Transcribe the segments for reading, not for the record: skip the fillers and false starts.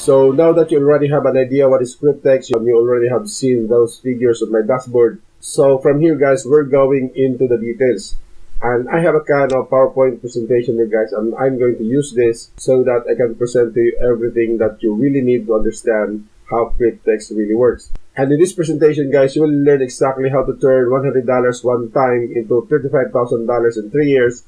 So now that you already have an idea what is Cryptex, you already have seen those figures on my dashboard. So from here guys, we're going into the details. And I have a kind of PowerPoint presentation here guys, and I'm going to use this so that I can present to you everything that you really need to understand how Cryptex really works. And in this presentation guys, you will learn exactly how to turn $100 one time into $35,000 in 3 years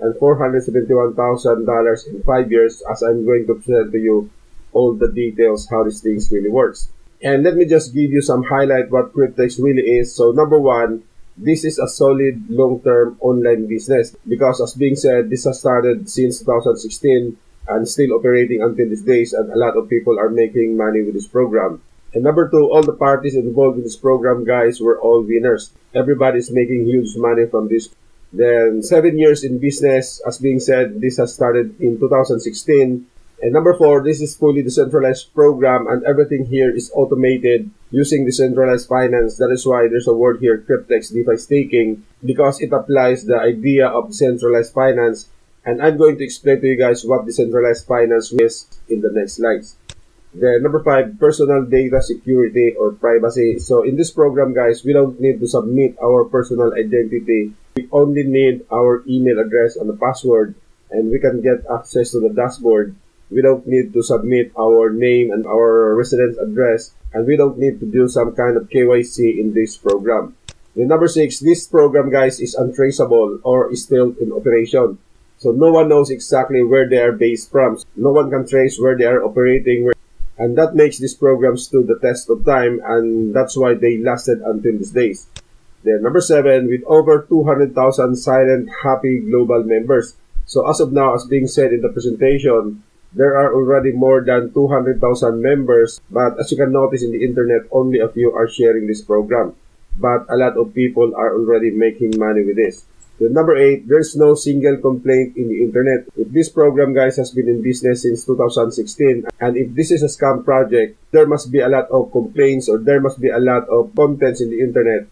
and $471,000 in 5 years, as I'm going to present to you all the details how these things really works. And let me just give you some highlight what Cryptex really is. So number one, this is a solid long-term online business because, as being said, this has started since 2016 and still operating until these days, and a lot of people are making money with this program. And number two, all the parties involved in this program guys were all winners. Everybody's making huge money from this. Then 7 years in business, as being said, this has started in 2016. And number four, this is fully decentralized program, and everything here is automated using decentralized finance. That is why there's a word here, Cryptex DeFi staking, because it applies the idea of decentralized finance. And I'm going to explain to you guys what decentralized finance is in the next slides. Then number five, personal data security or privacy. So in this program guys, we don't need to submit our personal identity. We only need our email address and the password, and we can get access to the dashboard. We don't need to submit our name and our residence address, and we don't need to do some kind of KYC in this program. Then number six, this program guys is untraceable or is still in operation. So no one knows exactly where they are based from. No one can trace where they are operating, and that makes these programs stood the test of time, and that's why they lasted until these days. Then number seven, with over 200,000 silent happy global members. So as of now, as being said in the presentation, there are already more than 200,000 members, but as you can notice in the internet, only a few are sharing this program. But a lot of people are already making money with this. Then number eight, there's no single complaint in the internet. If this program guys has been in business since 2016, and if this is a scam project, there must be a lot of complaints, or there must be a lot of contents in the internet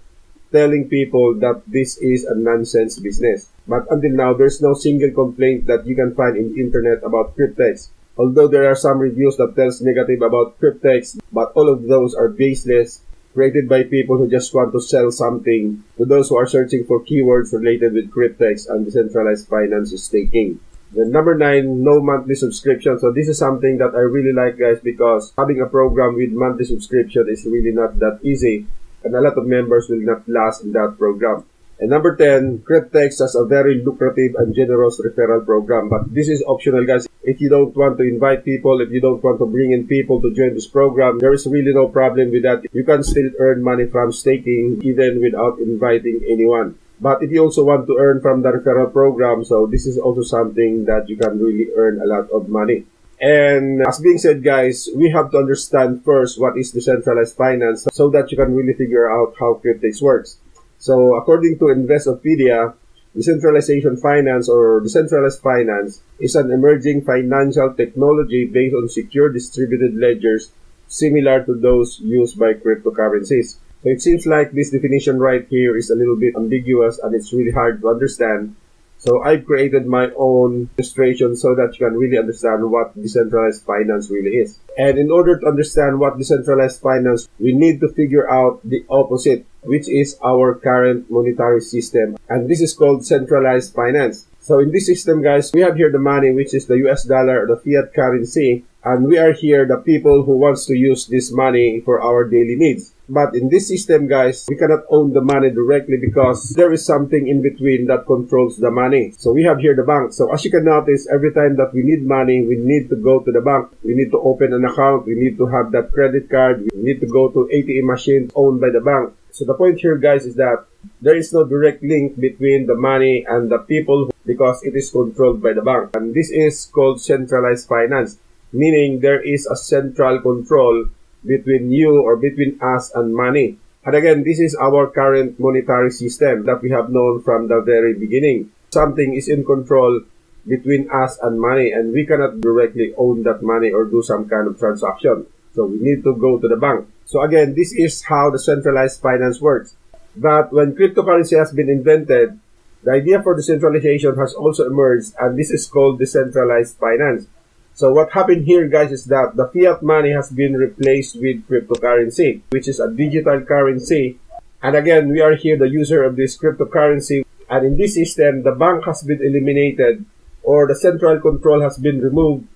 telling people that this is a nonsense business. But until now, there's no single complaint that you can find in the internet about Cryptex. Although there are some reviews that tells negative about Cryptex, but all of those are baseless, created by people who just want to sell something to those who are searching for keywords related with Cryptex and decentralized finance staking. Then number nine, no monthly subscription. So this is something that I really like guys, because having a program with monthly subscription is really not that easy, and a lot of members will not last in that program. And number 10, Cryptex has a very lucrative and generous referral program, but this is optional guys. If you don't want to invite people, if you don't want to bring in people to join this program, there is really no problem with that. You can still earn money from staking even without inviting anyone. But if you also want to earn from the referral program, so this is also something that you can really earn a lot of money. And as being said guys, we have to understand first what is decentralized finance so that you can really figure out how Cryptex works. So according to Investopedia, decentralization finance or decentralized finance is an emerging financial technology based on secure distributed ledgers similar to those used by cryptocurrencies. So it seems like this definition right here is a little bit ambiguous and it's really hard to understand. So I've created my own illustration so that you can really understand what decentralized finance really is. And in order to understand what decentralized finance, we need to figure out the opposite, which is our current monetary system. And this is called centralized finance. So in this system, guys, we have here the money, which is the US dollar, the fiat currency. And we are here the people who wants to use this money for our daily needs. But in this system, guys, we cannot own the money directly because there is something in between that controls the money. So we have here the bank. So as you can notice, every time that we need money, we need to go to the bank. We need to open an account. We need to have that credit card. We need to go to ATM machine owned by the bank. So the point here, guys, is that there is no direct link between the money and the people because it is controlled by the bank. And this is called centralized finance, meaning there is a central control between you or between us and money. And again, this is our current monetary system that we have known from the very beginning. Something is in control between us and money, and we cannot directly own that money or do some kind of transaction. So we need to go to the bank. So again, this is how the centralized finance works. But when cryptocurrency has been invented, the idea for decentralization has also emerged, and this is called decentralized finance. So what happened here, guys, is that the fiat money has been replaced with cryptocurrency, which is a digital currency. And again, we are here the user of this cryptocurrency. And in this system, the bank has been eliminated, or the central control has been removed,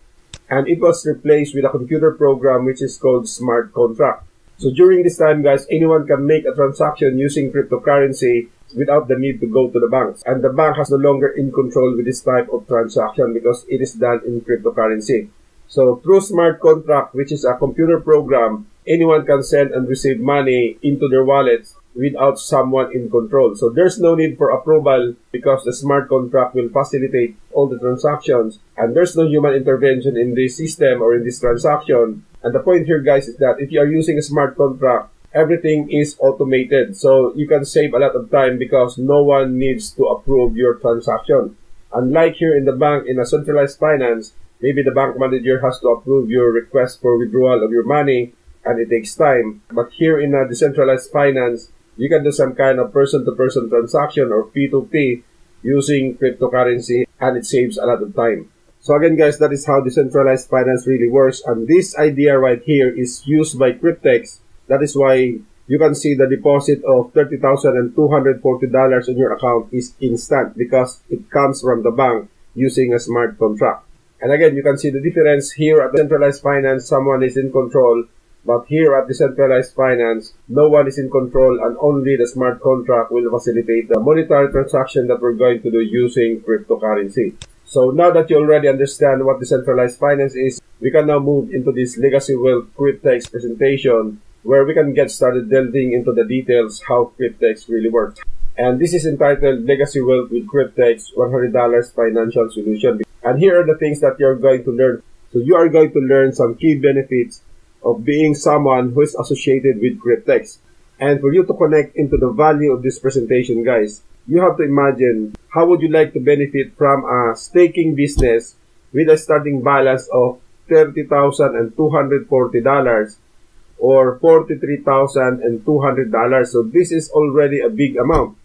and it was replaced with a computer program which is called smart contract. So during this time, guys, anyone can make a transaction using cryptocurrency without the need to go to the banks. And the bank has no longer in control with this type of transaction because it is done in cryptocurrency. So through smart contract, which is a computer program, anyone can send and receive money into their wallets without someone in control. So there's no need for approval because the smart contract will facilitate all the transactions, and there's no human intervention in this system or in this transaction. And the point here, guys, is that if you are using a smart contract, everything is automated. So you can save a lot of time because no one needs to approve your transaction. Unlike here in the bank, in a centralized finance, maybe the bank manager has to approve your request for withdrawal of your money, and it takes time. But here in a decentralized finance, you can do some kind of person-to-person transaction or P2P using cryptocurrency, and it saves a lot of time. So again, guys, that is how decentralized finance really works. And this idea right here is used by Cryptex. That is why you can see the deposit of $30,240 in your account is instant because it comes from the bank using a smart contract. And again, you can see the difference here at centralized finance, someone is in control. But here at decentralized finance, no one is in control, and only the smart contract will facilitate the monetary transaction that we're going to do using cryptocurrency. So now that you already understand what decentralized finance is, we can now move into this Legacy Wealth Cryptex presentation where we can get started delving into the details how Cryptex really works. And this is entitled Legacy Wealth with Cryptex $100 Financial Solution. And here are the things that you're going to learn. So you are going to learn some key benefits of being someone who is associated with Cryptex. And for you to connect into the value of this presentation, guys, you have to imagine how would you like to benefit from a staking business with a starting balance of $30,240 or $43,200. So this is already a big amount,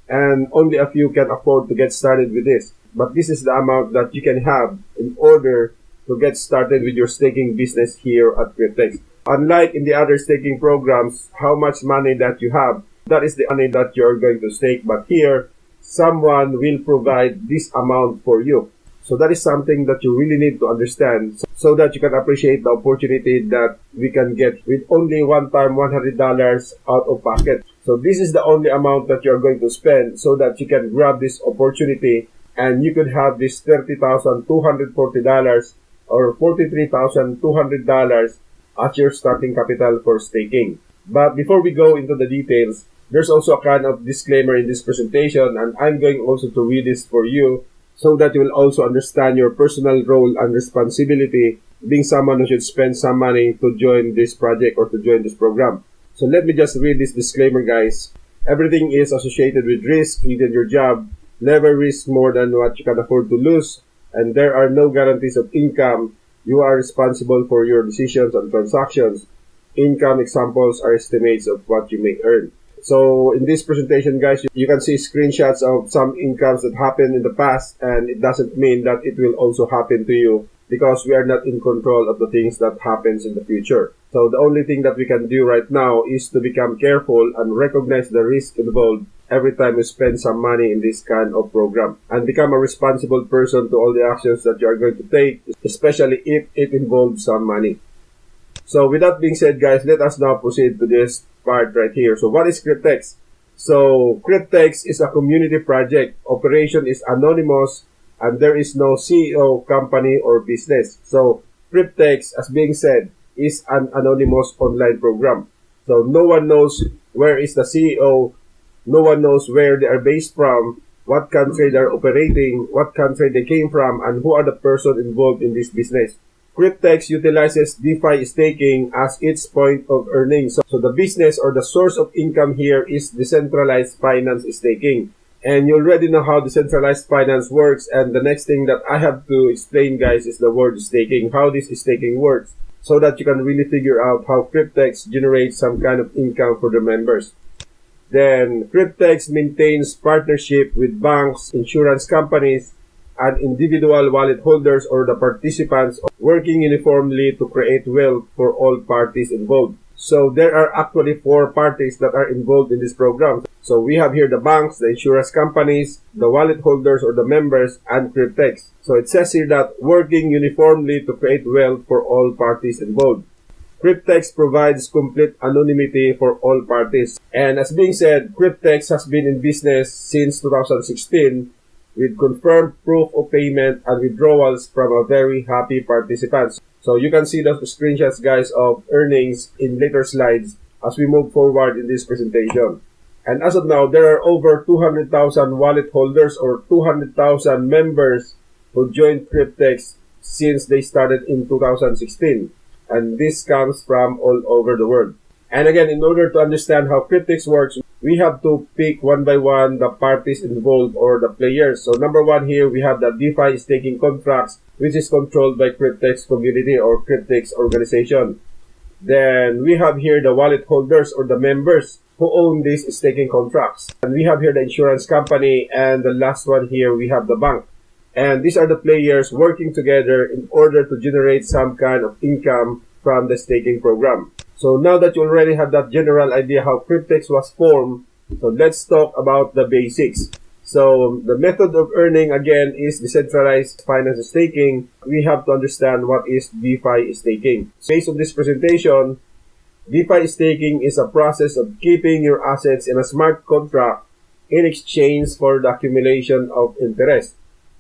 and only a few can afford to get started with this. But this is the amount that you can have in order to get started with your staking business here at Cryptex. Unlike in the other staking programs, how much money that you have, that is the money that you're going to stake. But here, someone will provide this amount for you. So that is something that you really need to understand so that you can appreciate the opportunity that we can get with only one time $100 out of pocket. So this is the only amount that you're going to spend so that you can grab this opportunity and you could have this $30,240 or $43,200 as your starting capital for staking. But before we go into the details, there's also a kind of disclaimer in this presentation, and I'm going also to read this for you so that you will also understand your personal role and responsibility being someone who should spend some money to join this project or to join this program. So let me just read this disclaimer, guys. Everything is associated with risk, even your job. Never risk more than what you can afford to lose, and there are no guarantees of income. You are responsible for your decisions and transactions. Income examples are estimates of what you may earn. So in this presentation, guys, you can see screenshots of some incomes that happened in the past, and it doesn't mean that it will also happen to you because we are not in control of the things that happens in the future. So the only thing that we can do right now is to become careful and recognize the risk involved every time you spend some money in this kind of program, and become a responsible person to all the actions that you are going to take, especially if it involves some money. So with that being said, guys, let us now proceed to this part right here. So what is Cryptex? So Cryptex is a community project. Operation is anonymous, and there is no CEO, company, or business. So Cryptex, as being said, is an anonymous online program. So no one knows where is the CEO, no one knows where they are based from, what country they are operating, what country they came from, and who are the person involved in this business. Cryptex utilizes DeFi staking as its point of earning. So the business or the source of income here is decentralized finance staking. And you already know how decentralized finance works. And the next thing that I have to explain, guys, is the word staking, how this staking works, so that you can really figure out how Cryptex generates some kind of income for the members. Then Cryptex maintains partnership with banks, insurance companies, and individual wallet holders or the participants working uniformly to create wealth for all parties involved. So there are actually 4 parties that are involved in this program. So we have here the banks, the insurance companies, the wallet holders or the members, and Cryptex. So it says here that working uniformly to create wealth for all parties involved. Cryptex provides complete anonymity for all parties. And as being said, Cryptex has been in business since 2016 with confirmed proof of payment and withdrawals from a very happy participants. So you can see those screenshots, guys, of earnings in later slides as we move forward in this presentation. And as of now, there are over 200,000 wallet holders or 200,000 members who joined Cryptex since they started in 2016. And this comes from all over the world. And again, in order to understand how Cryptex works, we have to pick one by one the parties involved or the players. So number 1 here, we have the DeFi staking contracts, which is controlled by Cryptex community or Cryptex organization. Then we have here the wallet holders or the members who own these staking contracts. And we have here the insurance company, and the last one here, we have the bank. And these are the players working together in order to generate some kind of income from the staking program. So now that you already have that general idea how Cryptex was formed, so let's talk about the basics. So the method of earning again is decentralized finance staking. We have to understand what is DeFi staking. Based on this presentation, DeFi staking is a process of keeping your assets in a smart contract in exchange for the accumulation of interest.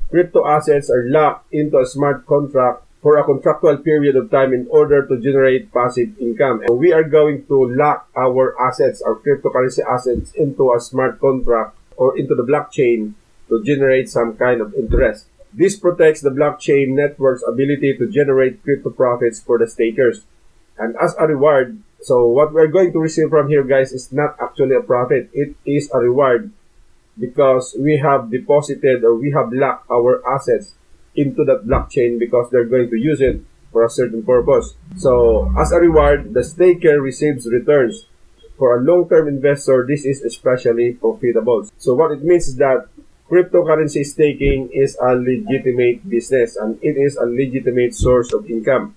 Crypto assets are locked into a smart contract for a contractual period of time in order to generate passive income. And we are going to lock our assets, our cryptocurrency assets, into a smart contract or into the blockchain to generate some kind of interest. This protects the blockchain network's ability to generate crypto profits for the stakers. And as a reward, so what we're going to receive from here, guys, is not actually a profit. It is a reward because we have deposited or we have locked our assets into that blockchain because they're going to use it for a certain purpose. So as a reward, the staker receives returns. For a long-term investor, this is especially profitable. So what it means is that cryptocurrency staking is a legitimate business and it is a legitimate source of income.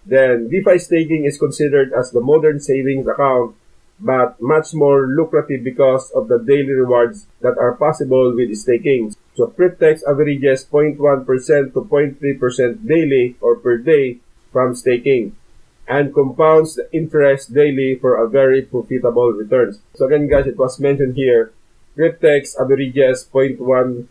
Then DeFi staking is considered as the modern savings account, but much more lucrative because of the daily rewards that are possible with staking. So Cryptex averages 0.1% to 0.3% daily or per day from staking and compounds the interest daily for a very profitable returns. So again, guys, it was mentioned here, Cryptex averages 0.1%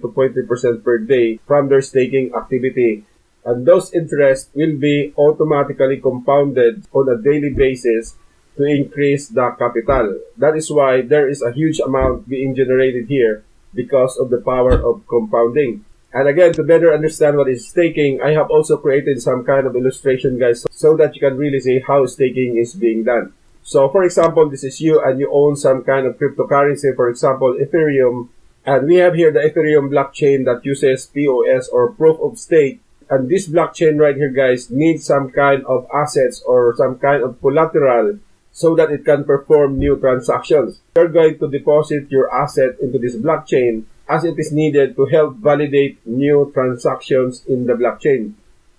to 0.3% per day from their staking activity. And those interests will be automatically compounded on a daily basis to increase the capital. That is why there is a huge amount being generated here because of the power of compounding. And again, to better understand what is staking, I have also created some kind of illustration, guys, so that you can really see how staking is being done. So for example, this is you and you own some kind of cryptocurrency, for example, Ethereum. And we have here the Ethereum blockchain that uses POS or proof of stake. And this blockchain right here, guys, needs some kind of assets or some kind of collateral so that it can perform new transactions. You're going to deposit your asset into this blockchain as it is needed to help validate new transactions in the blockchain.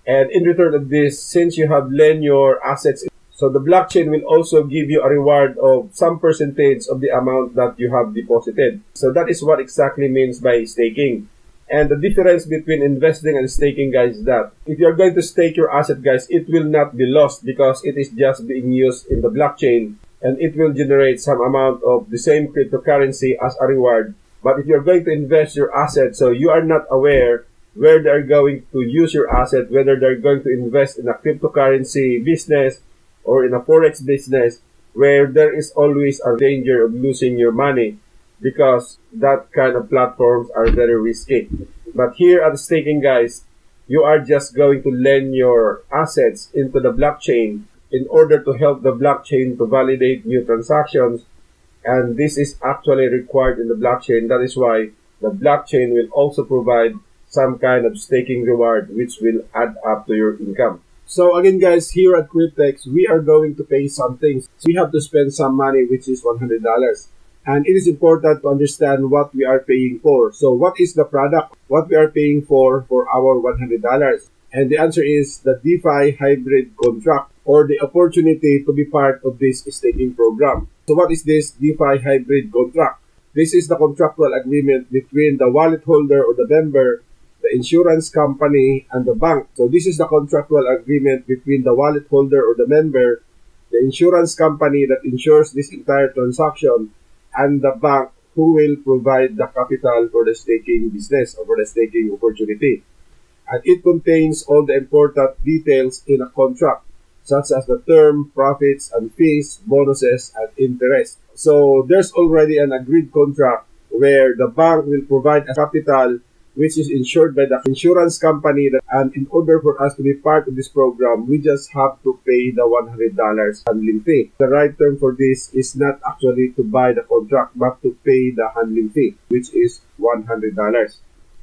And in return of this, since you have lent your assets, so the blockchain will also give you a reward of some percentage of the amount that you have deposited. So that is what exactly means by staking. And the difference between investing and staking, guys, is that if you're going to stake your asset, guys, it will not be lost because it is just being used in the blockchain and it will generate some amount of the same cryptocurrency as a reward. But if you're going to invest your asset, so you are not aware where they're going to use your asset, whether they're going to invest in a cryptocurrency business or in a forex business, where there is always a danger of losing your money, because that kind of platforms are very risky. But here at the staking, guys, you are just going to lend your assets into the blockchain in order to help the blockchain to validate new transactions. And this is actually required in the blockchain. That is why the blockchain will also provide some kind of staking reward which will add up to your income. So again, guys, here at Cryptex, we are going to pay some things. So we have to spend some money, which is $100. And it is important to understand what we are paying for. So what is the product? What we are paying for our $100? And the answer is the DeFi hybrid contract, or the opportunity to be part of this staking program. So what is this DeFi hybrid contract? This is the contractual agreement between the wallet holder or the member, the insurance company, and the bank. So this is the contractual agreement between the wallet holder or the member, the insurance company that insures this entire transaction, and the bank who will provide the capital for the staking business or for the staking opportunity. And it contains all the important details in a contract, such as the term, profits and fees, bonuses, and interest. So there's already an agreed contract where the bank will provide a capital which is insured by the insurance company, and in order for us to be part of this program, we just have to pay the $100 handling fee. The right term for this is not actually to buy the contract, but to pay the handling fee, which is $100.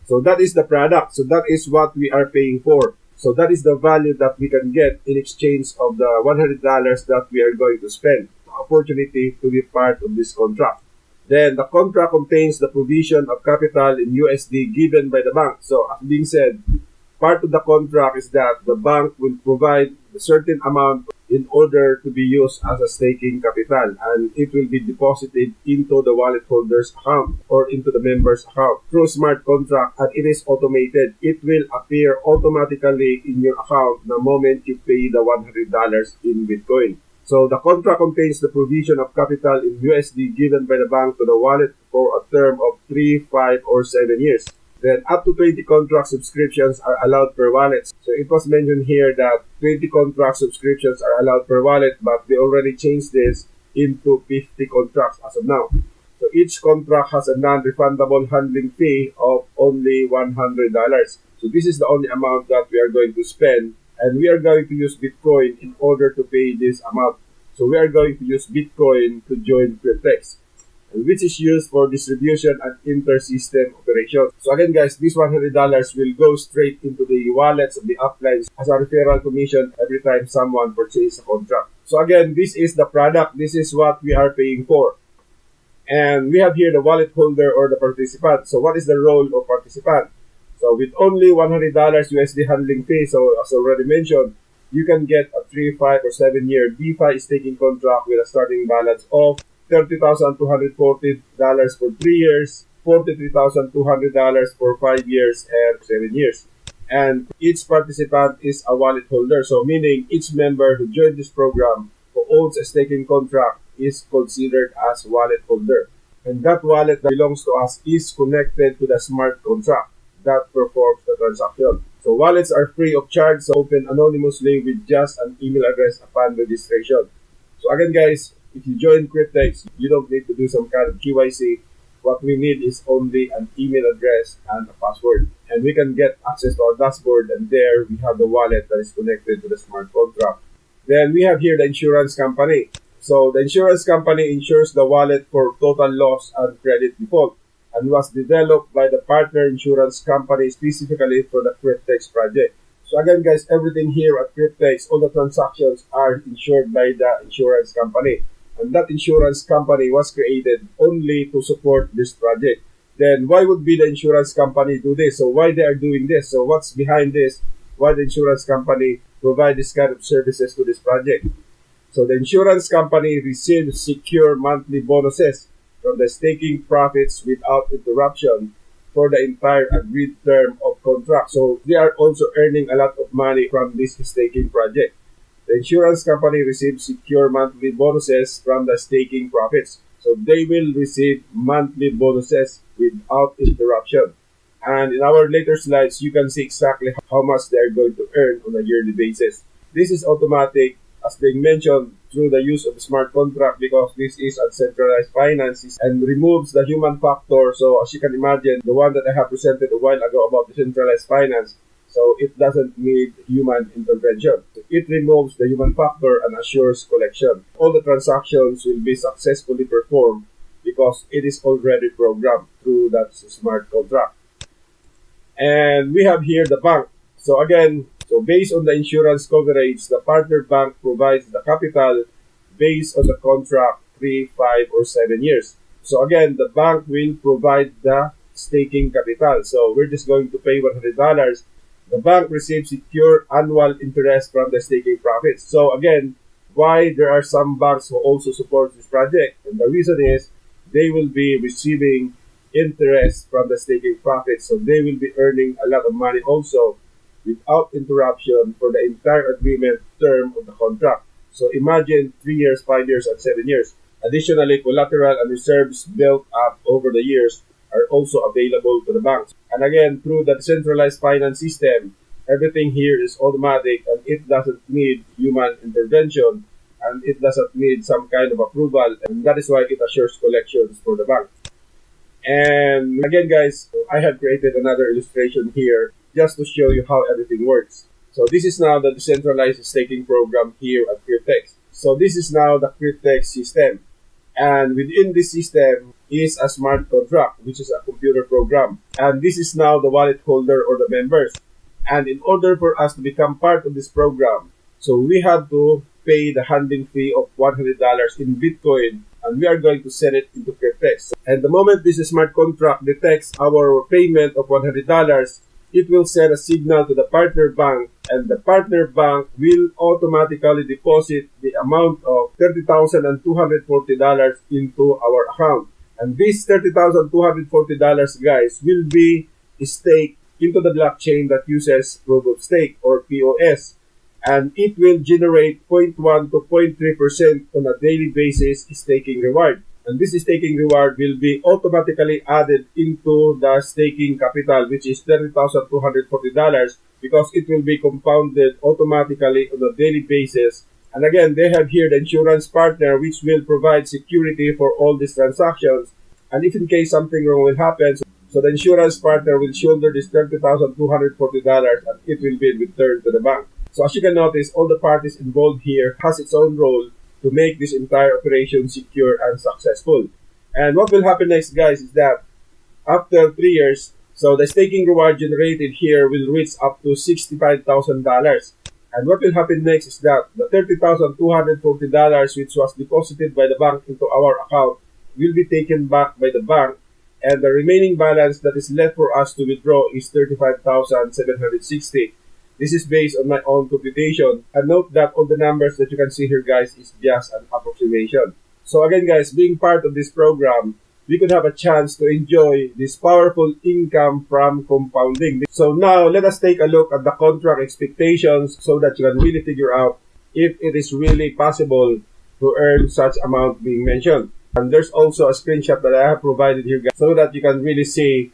So that is the product. So that is what we are paying for. So that is the value that we can get in exchange of the $100 that we are going to spend. The opportunity to be part of this contract. Then the contract contains the provision of capital in USD given by the bank. So as being said, part of the contract is that the bank will provide a certain amount in order to be used as a staking capital, and it will be deposited into the wallet holder's account or into the member's account through smart contract, and it is automated. It will appear automatically in your account the moment you pay the $100 in Bitcoin. So the contract contains the provision of capital in USD given by the bank to the wallet for a term of 3, 5, or 7 years. Then up to 20 contract subscriptions are allowed per wallet. So it was mentioned here that 20 contract subscriptions are allowed per wallet, but they already changed this into 50 contracts as of now. So each contract has a non-refundable handling fee of only $100. So this is the only amount that we are going to spend, and we are going to use Bitcoin in order to pay this amount. So we are going to use Bitcoin to join Cryptex, which is used for distribution and inter-system operations. So again guys, this $100 will go straight into the wallets of the uplines as a referral commission every time someone purchases a contract. So again, this is the product. This is what we are paying for. And we have here the wallet holder or the participant. So what is the role of participant? So with only $100 USD handling fee, so as already mentioned, you can get a 3, 5, or 7 year DeFi staking contract with a starting balance of $30,240 for 3 years, $43,200 for 5 years, and 7 years. And each participant is a wallet holder, so meaning each member who joined this program who owns a staking contract is considered as wallet holder. And that wallet that belongs to us is connected to the smart contract that performs the transaction. So wallets are free of charge, so open anonymously with just an email address upon registration. So again guys, if you join Cryptex, you don't need to do some kind of KYC. What we need is only an email address and a password. And we can get access to our dashboard, and there we have the wallet that is connected to the smart contract. Then we have here the insurance company. So the insurance company insures the wallet for total loss and credit default, and was developed by the partner insurance company specifically for the Cryptex project. So again guys, everything here at Cryptex, all the transactions are insured by the insurance company. And that insurance company was created only to support this project. Then why would be the insurance company do this? So why they are doing this? So what's behind this? Why the insurance company provide this kind of services to this project? So the insurance company receives secure monthly bonuses from the staking profits without interruption for the entire agreed term of contract. So they are also earning a lot of money from this staking project. The insurance company receives secure monthly bonuses from the staking profits. So they will receive monthly bonuses without interruption. And in our later slides, you can see exactly how much they are going to earn on a yearly basis. This is automatic, as being mentioned, through the use of smart contract, because this is uncentralized finances and removes the human factor. So as you can imagine, the one that I have presented a while ago about the centralized finance, so it doesn't need human intervention. It removes the human factor and assures collection. All the transactions will be successfully performed because it is already programmed through that smart contract. And we have here the bank. So again, based on the insurance coverage, the partner bank provides the capital based on the contract 3, 5, or 7 years. So again, the bank will provide the staking capital. So we're just going to pay $100. The bank receives secure annual interest from the staking profits. So again, why there are some banks who also support this project? And the reason is they will be receiving interest from the staking profits. So they will be earning a lot of money also without interruption for the entire agreement term of the contract. So imagine 3 years, 5 years, and 7 years. Additionally, collateral and reserves built up over the years are also available to the banks. And again, through the decentralized finance system, everything here is automatic and it doesn't need human intervention and it doesn't need some kind of approval, and that is why it assures collections for the bank. And again guys, I have created another illustration here just to show you how everything works. So this is now the decentralized staking program here at Cryptex. So this is now the Cryptex system. And within this system is a smart contract, which is a computer program. And this is now the wallet holder or the members. And in order for us to become part of this program, so we have to pay the handling fee of $100 in Bitcoin, and we are going to send it into Cryptex. And the moment this smart contract detects our payment of $100, it will send a signal to the partner bank, and the partner bank will automatically deposit the amount of $30,240 into our account. And this $30,240, guys, will be staked into the blockchain that uses proof of stake or POS. And it will generate 0.1 to 0.3% on a daily basis staking reward. And this staking reward will be automatically added into the staking capital, which is $30,240, because it will be compounded automatically on a daily basis. And again, they have here the insurance partner, which will provide security for all these transactions. And if in case something wrong will happen, so the insurance partner will shoulder this $30,240 and it will be returned to the bank. So as you can notice, all the parties involved here has its own role to make this entire operation secure and successful. And what will happen next, guys, is that after 3 years, so the staking reward generated here will reach up to $65,000. And what will happen next is that the $30,240, which was deposited by the bank into our account, will be taken back by the bank. And the remaining balance that is left for us to withdraw is $35,760. This is based on my own computation. And note that all the numbers that you can see here, guys, is just an approximation. So again, guys, being part of this program, we could have a chance to enjoy this powerful income from compounding. So now, let us take a look at the contract expectations so that you can really figure out if it is really possible to earn such amount being mentioned. And there's also a screenshot that I have provided here, guys, so that you can really see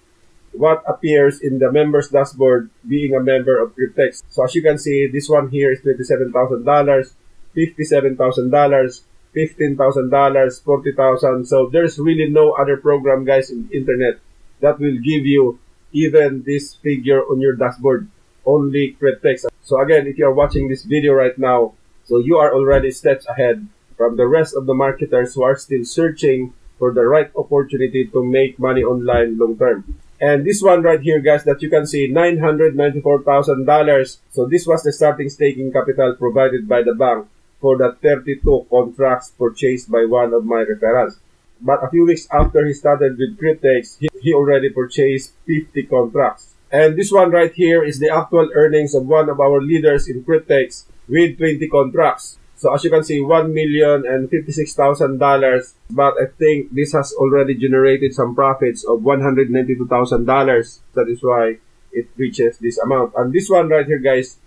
what appears in the members dashboard being a member of Cryptex. So as you can see, this one here is $27,000, $57,000, $15,000, $40,000. So there's really no other program, guys, in the internet that will give you even this figure on your dashboard. Only Cryptex. So again, if you are watching this video right now, so you are already steps ahead from the rest of the marketers who are still searching for the right opportunity to make money online long term. And this one right here, guys, that you can see, $994,000. So this was the starting staking capital provided by the bank for the 32 contracts purchased by one of my referrals. But a few weeks after he started with Cryptex, he already purchased 50 contracts. And this one right here is the actual earnings of one of our leaders in Cryptex with 20 contracts. So as you can see, $1,056,000, but I think this has already generated some profits of $192,000. That is why it reaches this amount. And this one right here, guys,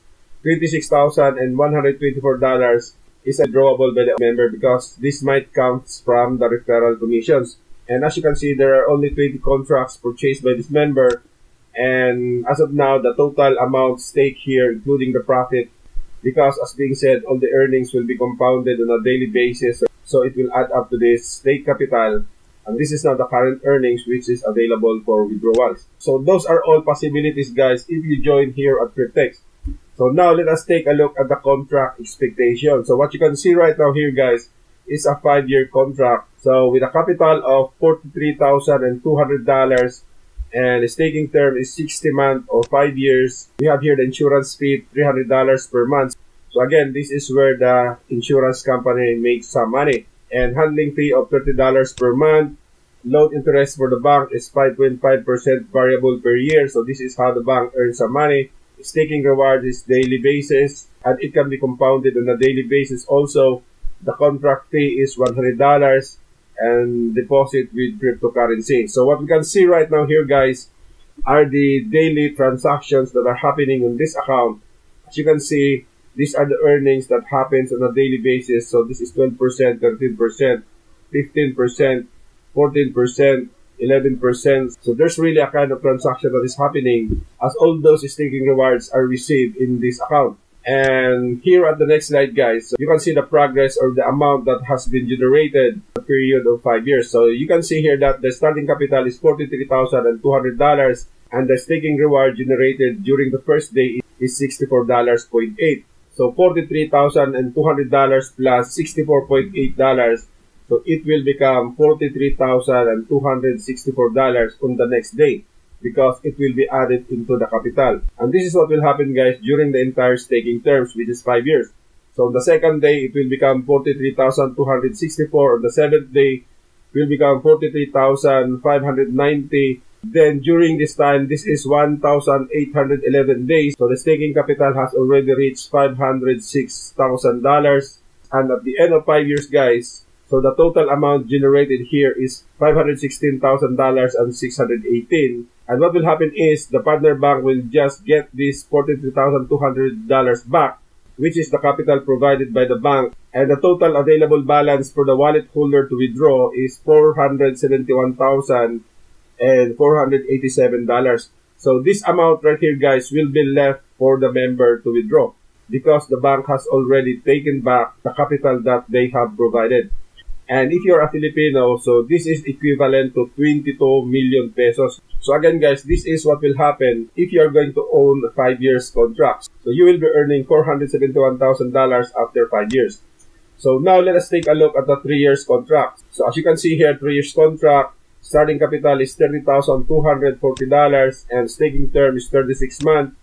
$26,124 is withdrawable by the member because this might count from the referral commissions. And as you can see, there are only 20 contracts purchased by this member. And as of now, the total amount stake here, including the profit, because as being said, all the earnings will be compounded on a daily basis. So it will add up to this stake capital. And this is now the current earnings which is available for withdrawals. So those are all possibilities, guys, if you join here at Cryptex. So now let us take a look at the contract expectation. So what you can see right now here, guys, is a 5-year contract. So with a capital of $43,200 and the staking term is 60 months or 5 years. We have here the insurance fee, $300 per month. So again, this is where the insurance company makes some money. And handling fee of $30 per month. Loan interest for the bank is 5.5% variable per year. So this is how the bank earns some money. Staking reward is daily basis, and it can be compounded on a daily basis also. The contract fee is $100 and deposit with cryptocurrency. So what we can see right now here, guys, are the daily transactions that are happening on this account. As you can see, these are the earnings that happens on a daily basis. So this is 12%, 13%, 15%, 14%, 11%. So there's really a kind of transaction that is happening as all those staking rewards are received in this account. And here at the next slide, guys, you can see the progress or the amount that has been generated in a period of 5 years. So you can see here that the starting capital is $43,200 and the staking reward generated during the first day is $64.8. So $43,200 plus $64.8. So it will become $43,264 on the next day, because it will be added into the capital. And this is what will happen, guys, during the entire staking terms, which is 5 years. So on the second day, it will become 43,264. On the seventh day, it will become 43,590. Then during this time, this is 1,811 days. So the staking capital has already reached $506,000. And at the end of 5 years, guys, so the total amount generated here is $516,000 and 618. And what will happen is the partner bank will just get this $43,200 back, which is the capital provided by the bank. And the total available balance for the wallet holder to withdraw is $471,487. So this amount right here, guys, will be left for the member to withdraw, because the bank has already taken back the capital that they have provided. And if you're a Filipino, so this is equivalent to 22 million pesos. So again, guys, this is what will happen if you're going to own 5 years contracts. So you will be earning $471,000 after 5 years. So now let us take a look at the 3 years contract. So as you can see here, 3 years contract, starting capital is $30,240 and staking term is 36 months.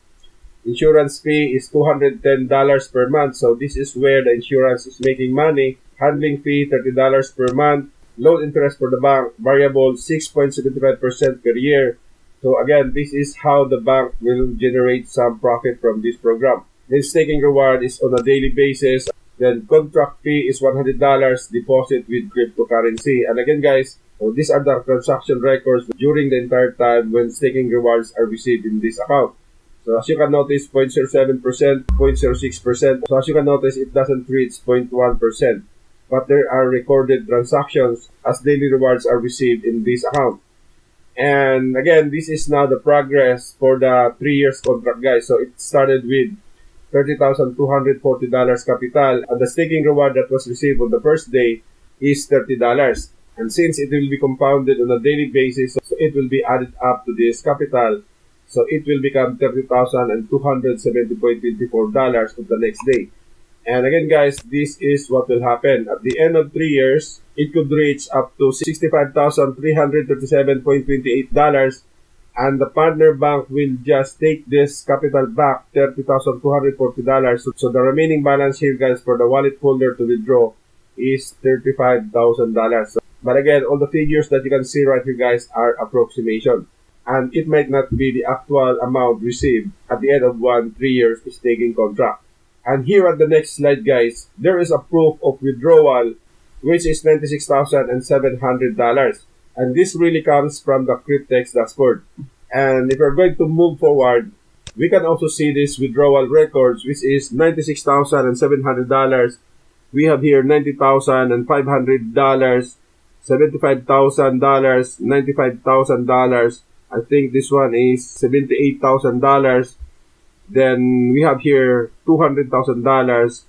Insurance fee is $210 per month. So this is where the insurance is making money. Handling fee, $30 per month. Loan interest for the bank, variable 6.75% per year. So again, this is how the bank will generate some profit from this program. Then staking reward is on a daily basis. Then contract fee is $100, deposit with cryptocurrency. And again, guys, so these are the transaction records during the entire time when staking rewards are received in this account. So as you can notice, 0.07%, 0.06%. So as you can notice, it doesn't reach 0.1%. But there are recorded transactions as daily rewards are received in this account. And again, this is now the progress for the 3 years contract, guys. So it started with $30,240 capital, and the staking reward that was received on the first day is $30. And since it will be compounded on a daily basis, so it will be added up to this capital. So it will become $30,270.24 on the next day. And again, guys, this is what will happen. At the end of 3 years, it could reach up to $65,337.28. And the partner bank will just take this capital back, $30,240. So the remaining balance here, guys, for the wallet holder to withdraw is $35,000. But again, all the figures that you can see right here, guys, are approximation. And it might not be the actual amount received at the end of 3 years staking contract. And here at the next slide, guys, there is a proof of withdrawal, which is $96,700. And this really comes from the Cryptex dashboard. And if we're going to move forward, we can also see this withdrawal records, which is $96,700. We have here $90,500, $75,000, $95,000. I think this one is $78,000. Then we have here $200,000,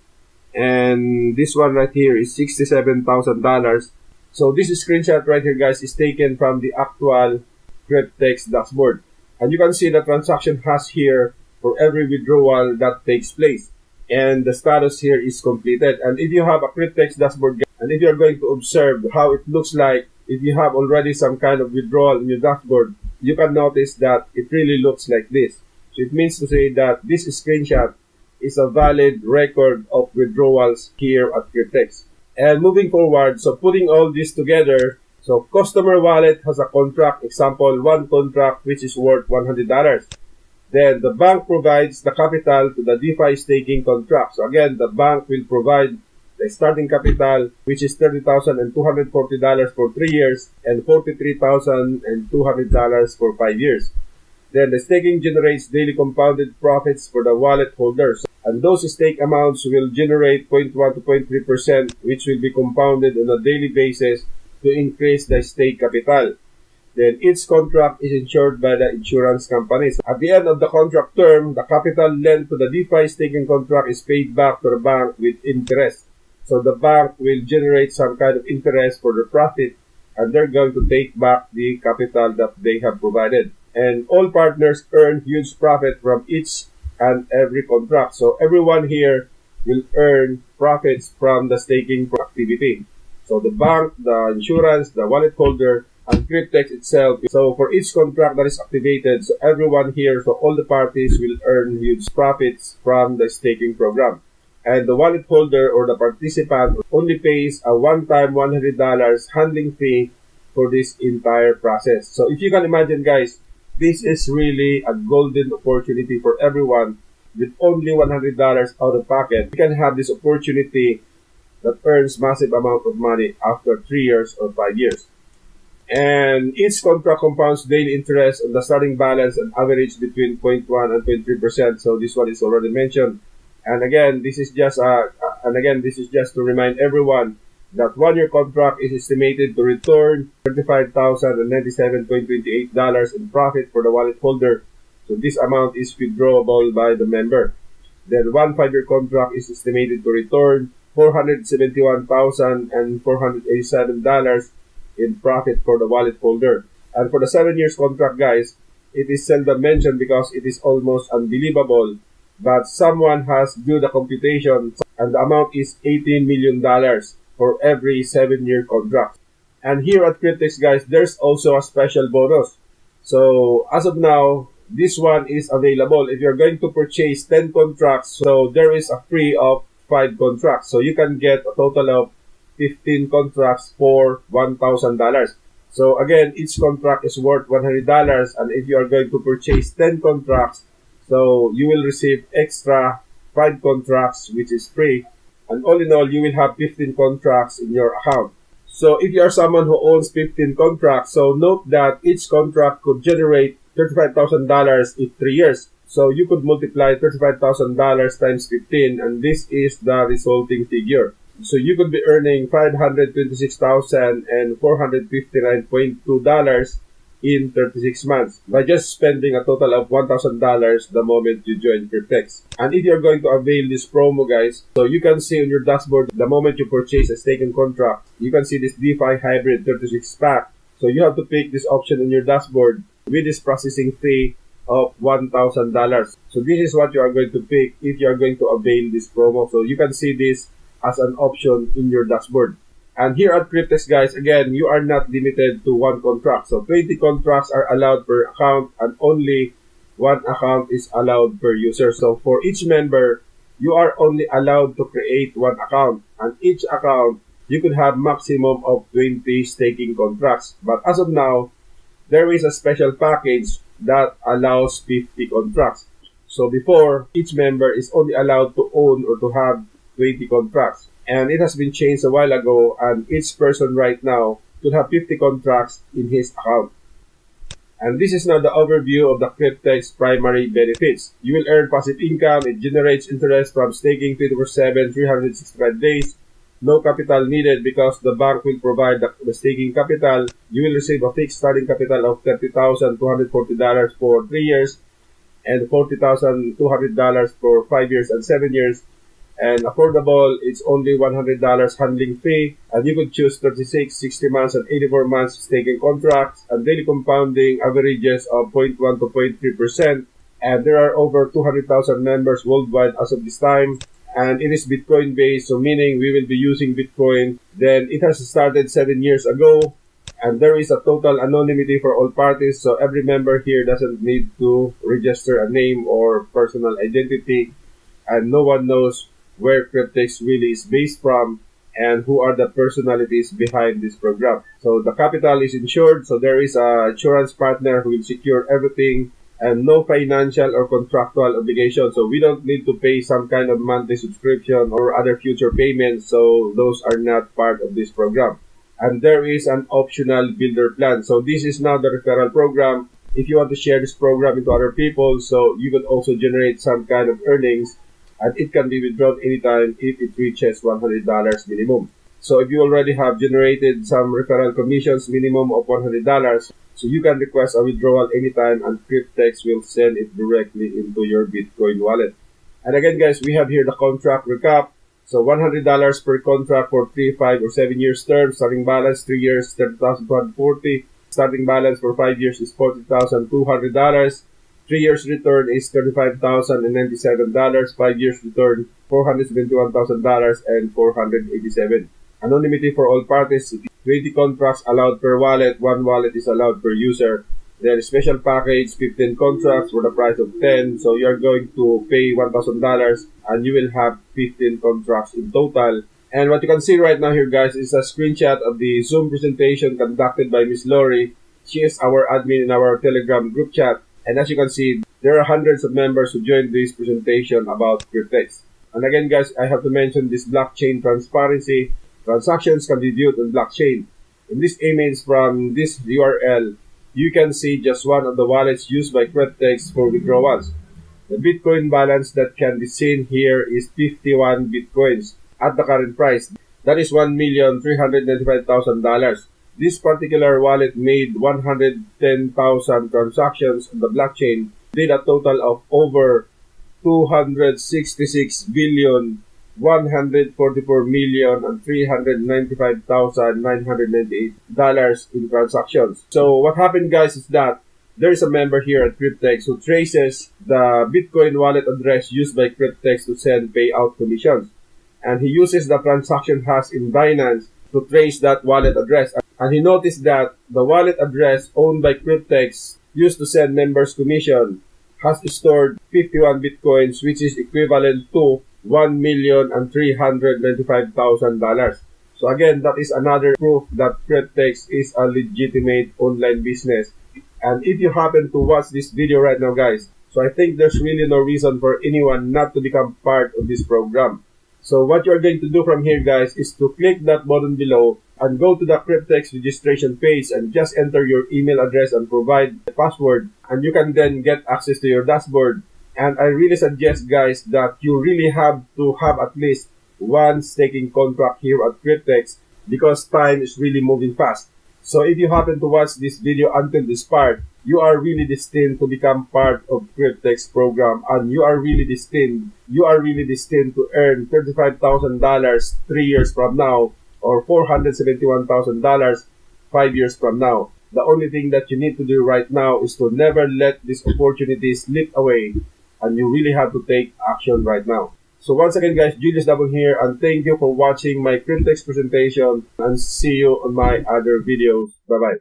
and this one right here is $67,000. So this screenshot right here, guys, is taken from the actual Cryptex dashboard. And you can see the transaction hash here for every withdrawal that takes place. And the status here is completed. And if you have a Cryptex dashboard, and if you're going to observe how it looks like, if you have already some kind of withdrawal in your dashboard, you can notice that it really looks like this. So it means to say that this screenshot is a valid record of withdrawals here at Cryptex. And moving forward, so putting all this together, So customer wallet has a contract, example, one contract which is worth $100. Then the bank provides the capital to the DeFi staking contract. So again, the bank will provide the starting capital, which is $30,240 for 3 years and $43,200 for 5 years. Then the staking generates daily compounded profits for the wallet holders. And those stake amounts will generate 0.1 to 0.3%, which will be compounded on a daily basis to increase the stake capital. Then each contract is insured by the insurance companies. At the end of the contract term, the capital lent to the DeFi staking contract is paid back to the bank with interest. So the bank will generate some kind of interest for the profit, and they're going to take back the capital that they have provided. And all partners earn huge profit from each and every contract. So everyone here will earn profits from the staking activity. So the bank, the insurance, the wallet holder, and Cryptex itself. So for each contract that is activated, so everyone here, so all the parties will earn huge profits from the staking program. And the wallet holder or the participant only pays a one-time $100 handling fee for this entire process. So if you can imagine, guys, this is really a golden opportunity for everyone. With only $100 out of pocket, you can have this opportunity that earns massive amount of money after 3 years or 5 years. And each contract compounds daily interest on the starting balance and average between 0.1 and 0.3%. So this one is already mentioned. And again, this is just to remind everyone that 1 year contract is estimated to return $35,097.28 in profit for the wallet holder. So this amount is withdrawable by the member. Then 1 5-year contract is estimated to return $471,487 in profit for the wallet holder. And for the 7 years contract, guys, it is seldom mentioned because it is almost unbelievable. But someone has do the computation, and the amount is $18 million for every 7-year contract. And here at Cryptex, guys, there's also a special bonus. So as of now, this one is available. If you're going to purchase 10 contracts, so there is a free of 5 contracts. So you can get a total of 15 contracts for $1,000. So again, each contract is worth $100. And if you are going to purchase 10 contracts, so you will receive extra 5 contracts, which is free. And all in all, you will have 15 contracts in your account. So if you are someone who owns 15 contracts, so note that each contract could generate $35,000 in 3 years. So you could multiply $35,000 times 15, and this is the resulting figure. So you could be earning $526,459.2 in 36 months by just spending a total of $1,000 the moment you join Cryptex. And if you're going to avail this promo, guys, so you can see on your dashboard the moment you purchase a staking contract, you can see this DeFi Hybrid 36 pack. So you have to pick this option on your dashboard with this processing fee of $1,000. So this is what you are going to pick if you are going to avail this promo. So you can see this as an option in your dashboard. And here at Cryptex, guys, again, you are not limited to 1 contract. So 20 contracts are allowed per account, and only 1 account is allowed per user. So for each member, you are only allowed to create 1 account. And each account, you could have maximum of 20 staking contracts. But as of now, there is a special package that allows 50 contracts. So before, each member is only allowed to own or to have 20 contracts. And it has been changed a while ago, and each person right now could have 50 contracts in his account. And this is now the overview of the Cryptex primary benefits. You will earn passive income. It generates interest from staking 24/7, 365 days. No capital needed because the bank will provide the staking capital. You will receive a fixed starting capital of $30,240 for 3 years and $40,200 for 5 years and 7 years. And affordable, it's only $100 handling fee, and you could choose 36, 60 months, and 84 months staking contracts, and daily compounding averages of 0.1 to 0.3%, and there are over 200,000 members worldwide as of this time, and it is Bitcoin based, so meaning we will be using Bitcoin. Then it has started 7 years ago, and there is a total anonymity for all parties, so every member here doesn't need to register a name or personal identity, and no one knows where Cryptex really is based from, and who are the personalities behind this program. So the capital is insured, so there is a insurance partner who will secure everything, and no financial or contractual obligation. So we don't need to pay some kind of monthly subscription or other future payments, so those are not part of this program. And there is an optional builder plan. So this is now the referral program. If you want to share this program into other people, so you can also generate some kind of earnings, and it can be withdrawn anytime if it reaches $100 minimum. So if you already have generated some referral commissions minimum of $100, so you can request a withdrawal anytime, and Cryptex will send it directly into your Bitcoin wallet. And again guys, we have here the contract recap. So $100 per contract for 3, 5, or 7 years term. Starting balance 3 years, $30,240. Starting balance for 5 years is $40,200. 3 years return is $35,097. 5 years return $471,000 and $487. Anonymity for all parties. 20 contracts allowed per wallet. 1 wallet is allowed per user. Then special package, 15 contracts for the price of 10. So you're going to pay $1,000 and you will have 15 contracts in total. And what you can see right now here guys is a screenshot of the Zoom presentation conducted by Miss Lori. She is our admin in our Telegram group chat. And as you can see, there are hundreds of members who joined this presentation about Cryptex. And again guys, I have to mention this blockchain transparency. Transactions can be viewed on blockchain. In this image from this URL, you can see just one of the wallets used by Cryptex for withdrawals. The Bitcoin balance that can be seen here is 51 Bitcoins at the current price. That is $1,395,000. This particular wallet made 110,000 transactions on the blockchain, did a total of over $266,144,395,998 in transactions. So what happened guys is that there is a member here at Cryptex who traces the Bitcoin wallet address used by Cryptex to send payout commissions. And he uses the transaction hash in Binance to trace that wallet address. And he noticed that the wallet address owned by Cryptex used to send members commission has stored 51 Bitcoins, which is equivalent to $1,395,000. So again, that is another proof that Cryptex is a legitimate online business. And if you happen to watch this video right now guys, so I think there's really no reason for anyone not to become part of this program. So what you're going to do from here guys is to click that button below and go to the Cryptex registration page and just enter your email address and provide the password, and you can then get access to your dashboard. And I really suggest guys that you really have to have at least one staking contract here at Cryptex, because time is really moving fast. So if you happen to watch this video until this part, you are really destined to become part of Cryptex program, and you are really destined to earn $35,000 3 years from now, or $471,000 5 years from now. The only thing that you need to do right now is to never let this opportunity slip away, and you really have to take action right now. So once again guys, Julius Dabon here, and thank you for watching my Cryptex presentation, and see you on my other videos. Bye bye.